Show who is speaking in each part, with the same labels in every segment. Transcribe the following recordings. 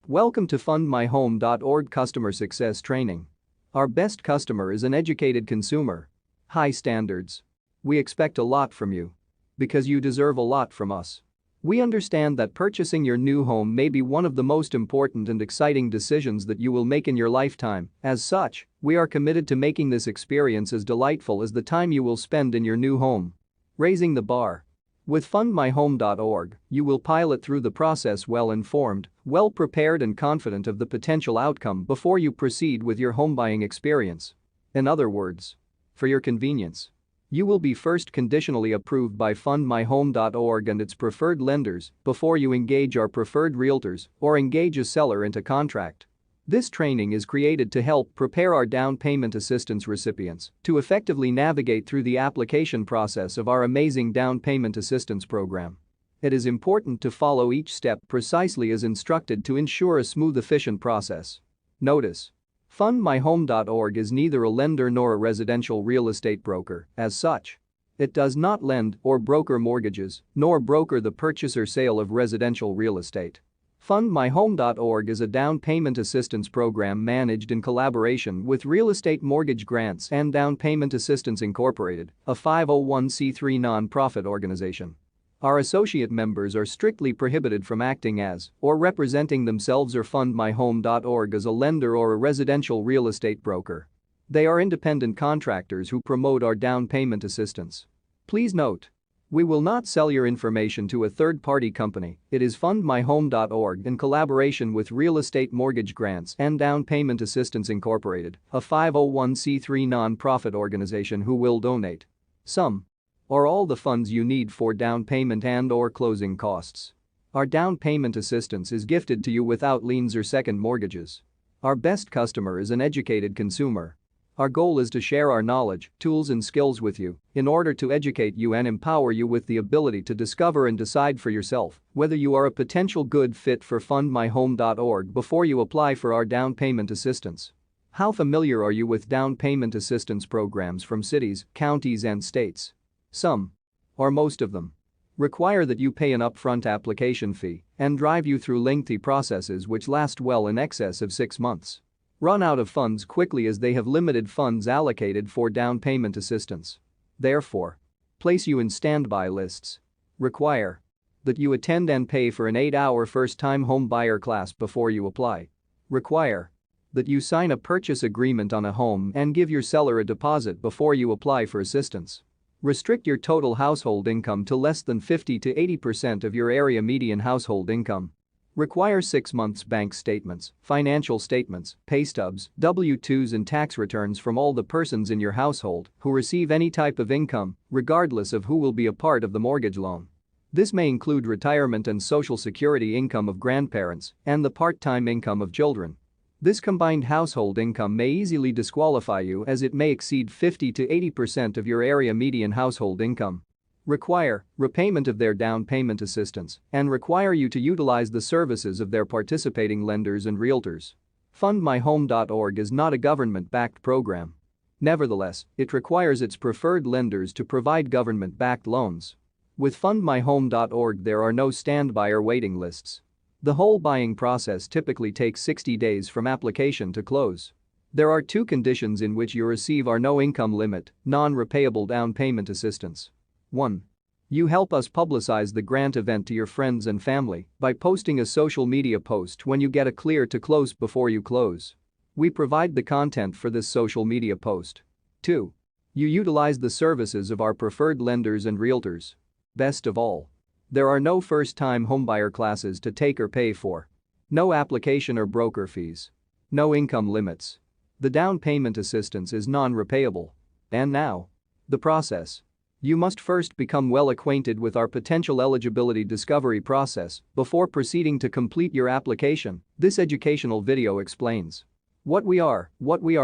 Speaker 1: Welcome to FundMyHome.org Customer Success Training. Our best customer is an educated consumer. High standards. We expect a lot from you. Because you deserve a lot from us. We understand that purchasing your new home may be one of the most important and exciting decisions that you will make in your lifetime. As such, we are committed to making this experience as delightful as the time you will spend in your new home. Raising the bar. With FundMyHome.org, you will pilot through the process well-informed, well-prepared and confident of the potential outcome before you proceed with your home buying experience. In other words, for your convenience, you will be first conditionally approved by FundMyHome.org and its preferred lenders before you engage our preferred realtors or engage a seller into contract. This training is created to help prepare our down payment assistance recipients to effectively navigate through the application process of our amazing down payment assistance program. It is important to follow each step precisely as instructed to ensure a smooth, efficient process. Notice: FundMyHome.org is neither a lender nor a residential real estate broker. As such, it does not lend or broker mortgages, nor broker the purchase or sale of residential real estate. FundMyHome.org is a down payment assistance program managed in collaboration with Real Estate Mortgage Grants and Down Payment Assistance Incorporated, a 501c3 nonprofit organization. Our associate members are strictly prohibited from acting as or representing themselves or FundMyHome.org as a lender or a residential real estate broker. They are independent contractors who promote our down payment assistance. Please note: we will not sell your information to a third-party company. It is FundMyHome.org in collaboration with Real Estate Mortgage Grants and Down Payment Assistance Incorporated, a 501c3 nonprofit organization who will donate some or all the funds you need for down payment and/or closing costs. Our down payment assistance is gifted to you without liens or second mortgages. Our best customer is an educated consumer. Our goal is to share our knowledge, tools and skills with you in order to educate you and empower you with the ability to discover and decide for yourself whether you are a potential good fit for FundMyHome.org before you apply for our down payment assistance. How familiar are you with down payment assistance programs from cities, counties and states? Some, or most of them, require that you pay an upfront application fee and drive you through lengthy processes which last well in excess of 6 months. Run out of funds quickly as they have limited funds allocated for down payment assistance. Therefore, place you in standby lists. Require that you attend and pay for an 8-hour first-time home buyer class before you apply. Require that you sign a purchase agreement on a home and give your seller a deposit before you apply for assistance. Restrict your total household income to less than 50 to 80% of your area median household income. Require 6 months bank statements, financial statements, pay stubs, W-2s and tax returns from all the persons in your household who receive any type of income, regardless of who will be a part of the mortgage loan. This may include retirement and Social Security income of grandparents and the part-time income of children. This combined household income may easily disqualify you as it may exceed 50 to 80% of your area median household income. Require repayment of their down payment assistance and require you to utilize the services of their participating lenders and realtors. FundMyHome.org is not a government-backed program. Nevertheless, it requires its preferred lenders to provide government-backed loans. With FundMyHome.org there are no standby or waiting lists. The whole buying process typically takes 60 days from application to close. There are 2 conditions in which you receive our no-income limit, non-repayable down payment assistance. 1. You help us publicize the grant event to your friends and family by posting a social media post when you get a clear to close before you close. We provide the content for this social media post. 2. You utilize the services of our preferred lenders and realtors. Best of all, there are no first-time homebuyer classes to take or pay for. No application or broker fees. No income limits. The down payment assistance is non-repayable. And now, the process. You must first become well acquainted with our potential eligibility discovery process before proceeding to complete your application. This educational video explains what we are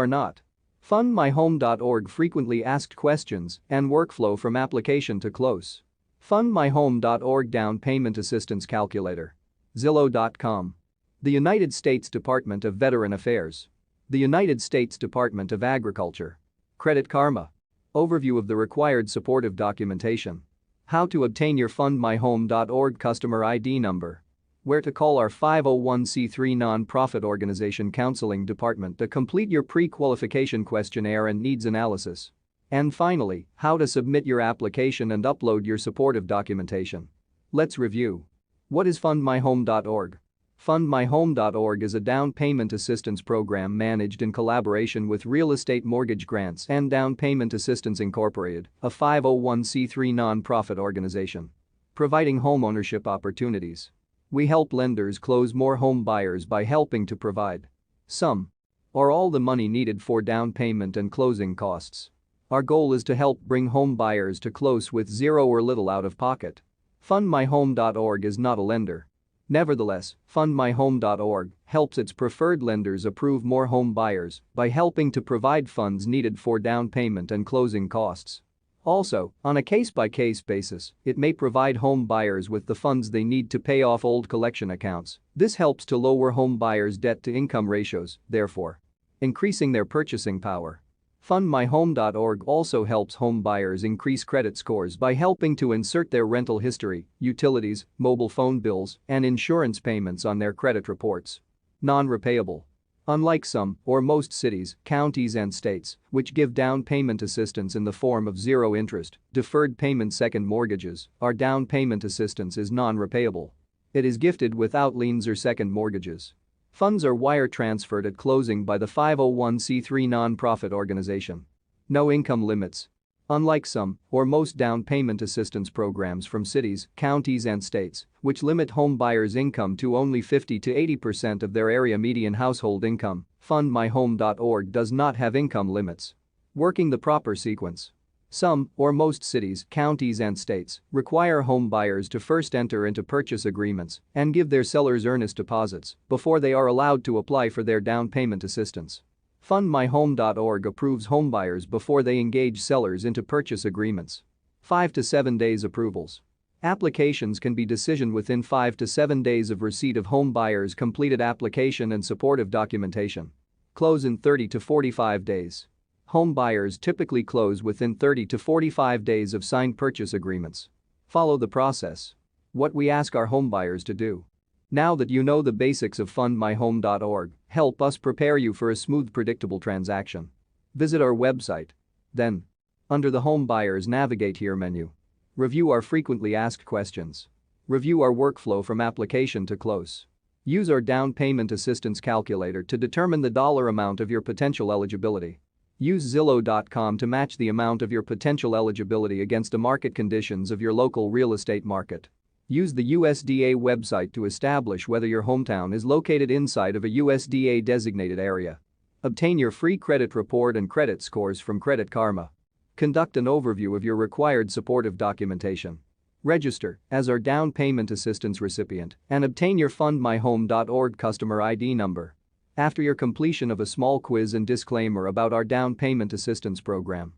Speaker 1: not. FundMyHome.org frequently asked questions and workflow from application to close. FundMyHome.org Down Payment Assistance Calculator. Zillow.com. The United States Department of Veteran Affairs. The United States Department of Agriculture. Credit Karma. Overview of the required supportive documentation. How to obtain your FundMyHome.org customer ID number. Where to call our 501c3 nonprofit organization counseling department to complete your pre-qualification questionnaire and needs analysis. And finally, how to submit your application and upload your supportive documentation. Let's review. What is FundMyHome.org? FundMyHome.org is a down payment assistance program managed in collaboration with Real Estate Mortgage Grants and Down Payment Assistance Incorporated, a 501c3 nonprofit organization. Providing homeownership opportunities. We help lenders close more home buyers by helping to provide some or all the money needed for down payment and closing costs. Our goal is to help bring home buyers to close with zero or little out of pocket. FundMyHome.org is not a lender. Nevertheless, FundMyHome.org helps its preferred lenders approve more home buyers by helping to provide funds needed for down payment and closing costs. Also, on a case-by-case basis, it may provide home buyers with the funds they need to pay off old collection accounts. This helps to lower home buyers' debt-to-income ratios, therefore increasing their purchasing power. FundMyHome.org also helps home buyers increase credit scores by helping to insert their rental history, utilities, mobile phone bills, and insurance payments on their credit reports. Non-repayable. Unlike some or most cities, counties and states, which give down payment assistance in the form of zero interest, deferred payment second mortgages, our down payment assistance is non-repayable. It is gifted without liens or second mortgages. Funds are wire transferred at closing by the 501c3 nonprofit organization. No income limits. Unlike some or most down payment assistance programs from cities, counties and states, which limit home buyers' income to only 50 to 80% of their area median household income, FundMyHome.org does not have income limits. Working the proper sequence. Some or most cities, counties and states require home buyers to first enter into purchase agreements and give their sellers earnest deposits before they are allowed to apply for their down payment assistance. FundMyHome.org approves homebuyers before they engage sellers into purchase agreements. 5 to 7 days approvals. Applications can be decisioned within 5 to 7 days of receipt of home buyers' completed application and supportive documentation. Close in 30 to 45 days. Home buyers typically close within 30 to 45 days of signed purchase agreements. Follow the process. What we ask our homebuyers to do. Now that you know the basics of FundMyHome.org, help us prepare you for a smooth, predictable transaction. Visit our website. Then, under the Home Buyers Navigate Here menu. Review our frequently asked questions. Review our workflow from application to close. Use our down payment assistance calculator to determine the dollar amount of your potential eligibility. Use Zillow.com to match the amount of your potential eligibility against the market conditions of your local real estate market. Use the USDA website to establish whether your hometown is located inside of a USDA designated area. Obtain your free credit report and credit scores from Credit Karma. Conduct an overview of your required supportive documentation. Register as our down payment assistance recipient and obtain your FundMyHome.org customer ID number. After your completion of a small quiz and disclaimer about our down payment assistance program,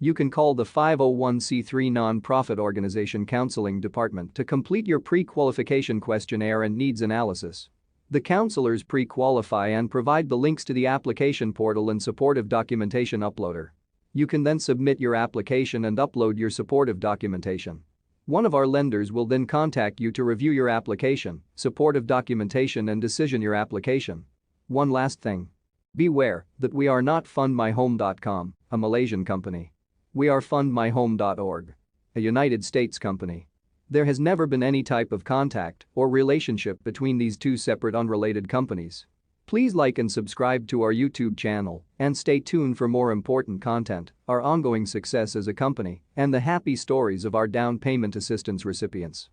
Speaker 1: you can call the 501c3 nonprofit organization counseling department to complete your pre-qualification questionnaire and needs analysis. The counselors pre-qualify and provide the links to the application portal and supportive documentation uploader. You can then submit your application and upload your supportive documentation. One of our lenders will then contact you to review your application, supportive documentation and decision your application. One last thing. Beware that we are not FundMyHome.com, a Malaysian company. We are FundMyHome.org, a United States company. There has never been any type of contact or relationship between these two separate unrelated companies. Please like and subscribe to our YouTube channel and stay tuned for more important content, our ongoing success as a company, and the happy stories of our down payment assistance recipients.